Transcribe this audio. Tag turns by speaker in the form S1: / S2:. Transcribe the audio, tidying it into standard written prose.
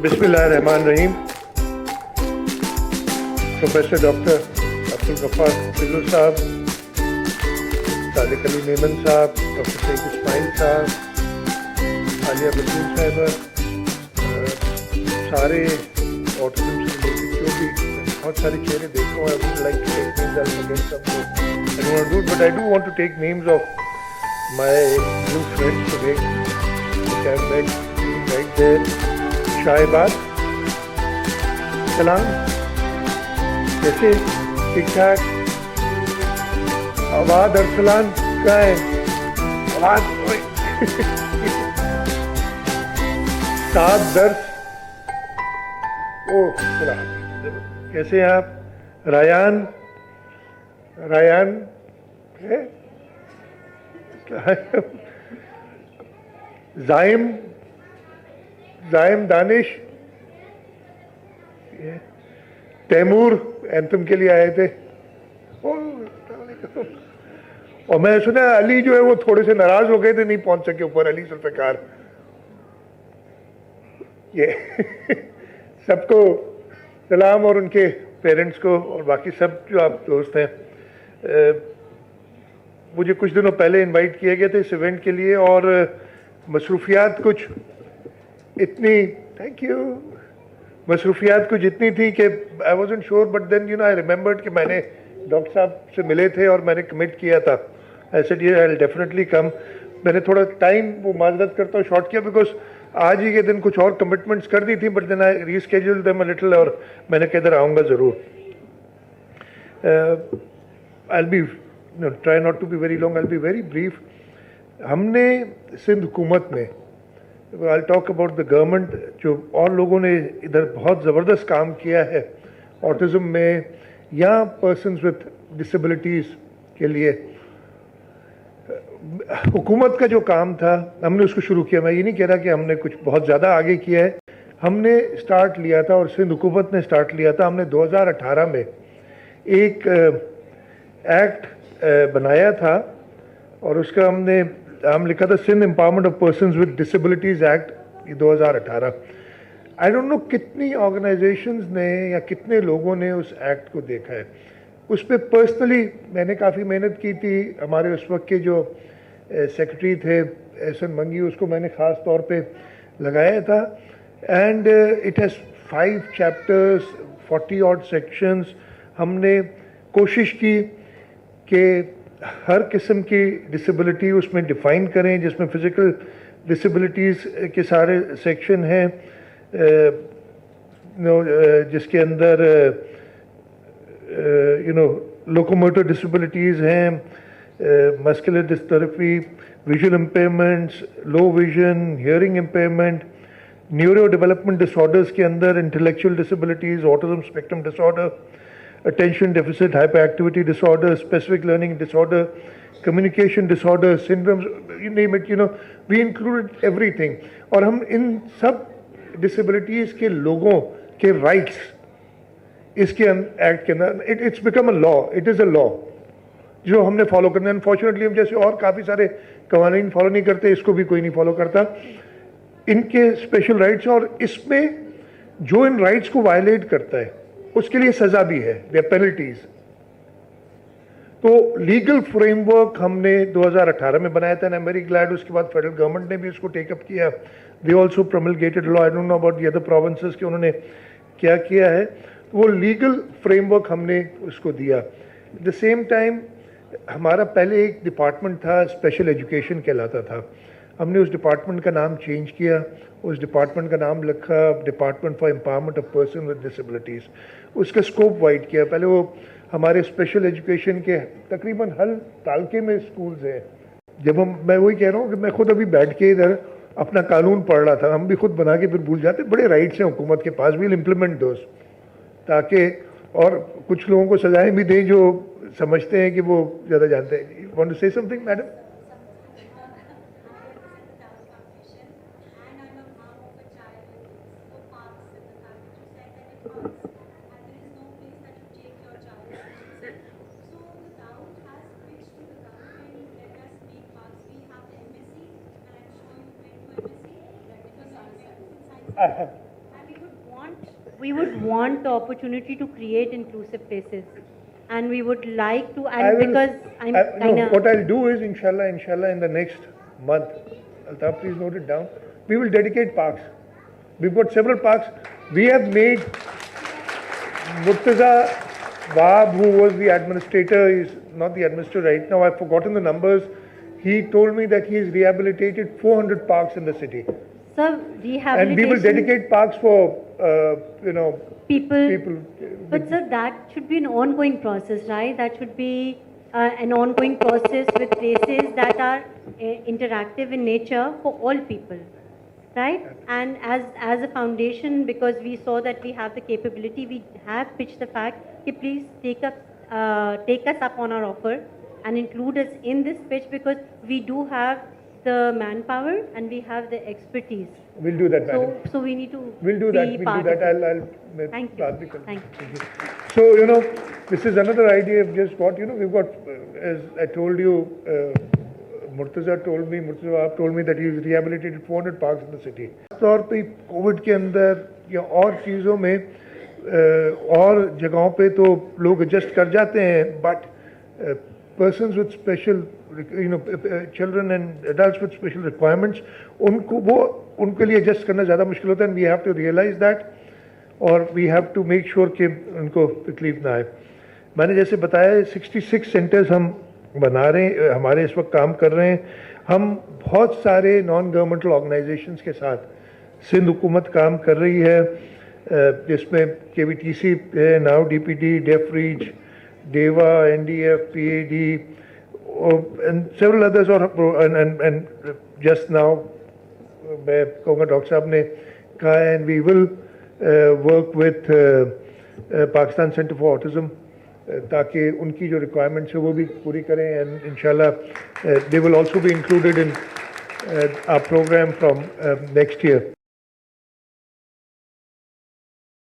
S1: बिस्मिल्लाहिर्रहमानिर्रहीम। Professor doctor Abdul Gaffar फिजू साहब, सादिक अली मेमन साहब, डॉक्टर सईद इस्माइल साहब, आलिया बच्चों साहब, सारे ऑटिज्म से रिलेटेड जो भी बहुत सारे चेहरे देख रहा हूँ, I would like to take names against सब लोग, I don't want to, but I do want to take names of my new friends today, which I met right there. Shahbad, सलाम, कैसे? ठीक ठाक। आवाज अरसलान कहाँ है? आवाज सात दर्स। ओह सलाम, कैसे हैं आप? रायान, रायान है? जाइम, जाइम दानिश, तैमूर एंथम के लिए आए थे। और मैं सुना अली जो है वो थोड़े से नाराज हो गए थे, नहीं पहुंच सके ऊपर, अली जुल्फ़िकार। ये सबको सलाम, और उनके पेरेंट्स को और बाकी सब जो आप दोस्त हैं। मुझे कुछ दिनों पहले इनवाइट किए गए थे इस इवेंट के लिए, और मसरूफियात कुछ इतनी, थैंक यू, मसरूफियात कुछ इतनी थी कि I wasn't sure, but then you know I remembered कि मैंने डॉक्टर साहब से मिले थे और मैंने कमिट किया था, I said I will definitely come. मैंने थोड़ा टाइम, वो माजरत करता हूँ, शॉर्ट किया, बिकॉज आज ही के दिन कुछ और कमिटमेंट्स कर दी थी, but then I rescheduled them a little, और मैंने कहा इधर आऊँगा ज़रूर। I will be try not to be very long, I will be very brief. हमने सिंध हुकूमत में, I talk about the government, जो और लोगों ने इधर बहुत ज़बरदस्त काम किया है ऑटिज़म में या पर्सन्स विद डिसेबिलिटीज़ के लिए। हुकूमत का जो काम था हमने उसको शुरू किया। मैं ये नहीं कह रहा कि हमने कुछ बहुत ज़्यादा आगे किया है, हमने स्टार्ट लिया था, और सिंध हुकूमत ने स्टार्ट लिया था। हमने 2018 में एक एक्ट बनाया था, और उसका हमने नाम लिखा था Sindh empowerment of persons with disabilities act 2018। I don't know कितनी ऑर्गेनाइजेशंस ने या कितने लोगों ने उस एक्ट को देखा है। उस पर पर्सनली मैंने काफ़ी मेहनत की थी। हमारे उस वक्त के जो सेक्रेटरी थे एहसन मंगी, उसको मैंने ख़ास तौर पे लगाया था। And it has 5 chapters, 40 odd sections. हमने कोशिश की कि हर किस्म की डिसेबिलिटी उसमें डिफ़ाइन करें, जिसमें फ़िज़िकल डिसेबिलिटीज़ के सारे सेक्शन हैं, जिसके अंदर लोकोमोटर डिसेबिलिटीज़ हैं, muscular dystrophy, visual impairments, low vision, hearing impairment, neuro development disorders के अंदर intellectual disabilities, autism spectrum disorder, attention deficit hyperactivity disorder, specific learning disorder, communication disorder, syndromes, you name it, we included everything. और हम इन सब disabilities के लोगों के rights इसके act के अंदर, it's become a law, it is a law जो हमने फॉलो करना है। अनफॉर्चुनेटली हम जैसे और काफ़ी सारे कवानीन फॉलो नहीं करते, इसको भी कोई नहीं फॉलो करता, इनके स्पेशल राइट्स। और इसमें जो इन राइट्स को वायलेट करता है उसके लिए सज़ा भी है, दे पेनल्टीज। तो लीगल फ्रेमवर्क हमने 2018 में बनाया था, and I am very glad उसके बाद फेडरल गवर्नमेंट ने भी उसको टेकअप किया। They also promulgated law, I don't know about the other provinces कि उन्होंने क्या किया है। तो वो लीगल फ्रेमवर्क हमने उसको दिया। एट द सेम टाइम हमारा पहले एक डिपार्टमेंट था, स्पेशल एजुकेशन कहलाता था। हमने उस डिपार्टमेंट का नाम चेंज किया, उस डिपार्टमेंट का नाम लिखा department for empowerment of person with disabilities. उसका स्कोप वाइड किया। पहले वो हमारे स्पेशल एजुकेशन के तकरीबन हर तालके में स्कूल्स हैं। जब मैं वही कह रहा हूँ कि मैं खुद अभी बैठ के इधर अपना कानून पढ़ रहा था, हम भी खुद बना के फिर भूल जाते। बड़े राइट्स हैं हुकूमत के पास, विल इम्प्लीमेंट दोस्त, ताकि और कुछ लोगों को सजाएं भी दें जो समझते हैं कि वो ज़्यादा जानते हैं। You want to say something madam?
S2: we would want the opportunity to create inclusive places, and we would like to, and because I'm kind of...
S1: What I'll do is, inshallah, in the next month, Altaf, please note it down, we will dedicate parks. We've got several parks. We have made Murtaza Wahab, who was the administrator, is not the administrator right now, I've forgotten the numbers. He told me that he has rehabilitated 400 parks in the city.
S2: Sir, rehabilitation...
S1: And we will dedicate parks for,
S2: people. But sir, that should be an ongoing process, right? That should be an ongoing process with places that are interactive in nature for all people, right? And as a foundation, because we saw that we have the capability, we have pitched the fact, that please take us up on our offer and include us in this pitch, because we do have the manpower and we have the expertise.
S1: We'll do that, madam.
S2: So we need to
S1: We'll do that. I'll
S2: Thank you.
S1: So, this is another idea I've just got. We've got, as I told you, Murtaza Wahab told me that he's rehabilitated 400 parks in the city. तौर पे Covid के अंदर या और चीज़ों में और जगहों पे तो लोग एडजस्ट कर जाते हैं, but persons with special, children and adults with special requirements, उनके लिए एडजस्ट करना ज़्यादा मुश्किल होता है, and we have to realize that, और we have to make sure कि उनको तकलीफ ना आए. मैंने जैसे बताया 66 सेंटर्स हम बना रहे हैं, हमारे इस वक्त काम कर रहे हैं. हम बहुत सारे नॉन गवर्नमेंटल ऑर्गेनाइजेशंस के साथ सिंध हुकूमत काम कर रही है, जिसमें KVTC है, now DPD, डेफरीज, DEWA, NDF, PAD, and several others, and just now मैं कहूँगा डॉक्टर साहब ने कहा, and we will work with Pakistan Center for Autism, ताकि उनकी जो requirements है वो भी पूरी करें, and inshallah they will also be included in our program from next year.